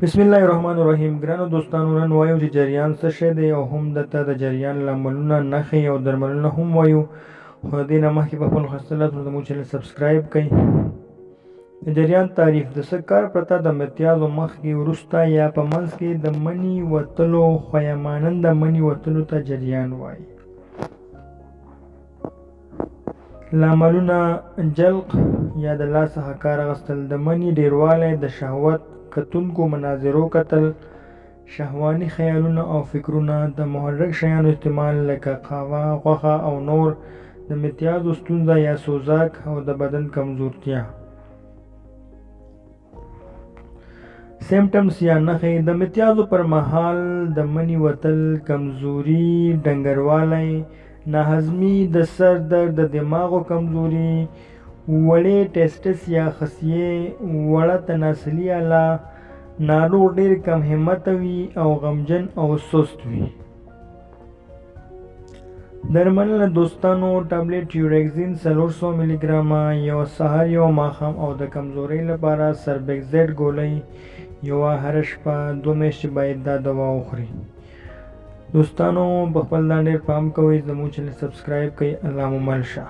بسم الله الرحمن الرحیم. ګرانو دوستانو، نن وایو چې جریان څه شی دی او هم دته د جریان لاملونه، نښې او درملونه هم وایو. خو د دې نه مخکې په خپلو ښایسته لاسونو زموږ چینل سبسکرایب کړئ. د جریان تعریف: د څه کار پرته د امتیازو مخکې، وروسته یا په منځ کې د مني وتلو ښویه ماننده مني وتلو ته جریان وایي. لاملونه: جلق یا د لاس څخه کار اخیستل، د مني ډیروالی، د شهوت کتونکو مناظرو کتل، شهواني خیالونه او فکرونه، د محرک شیانو استعمال لکه قهوه، غوښه او نور، د امتیازو ستونزه یا سوزاک او د بدن کمزورتیا. سیمټمز یا نښې: د امتیازو پر مهال د مني وتل، کمزوري، ډنګروالی، ناهضمي، د سر درد، د دماغو کمزوري، وړې ټیسټس یا خصیې، وړه تناسلي آله، ناروغ ډېر کم همته وي او غمجن او سست وي. درملنه: دوستانو ټابلیټ یوریکزین 400 ملي ګرامه، یو سهار یو ماښام، او د کمزورۍ لپاره سربیکزیټ ګولۍ یوه هره شپه. 2 میاشتې باید دا دوا وخوري. دوستانو په خپل ځان ډېر پام کوئ، زموږ چینل سبسکرایب کړئ. الله مو مل شه.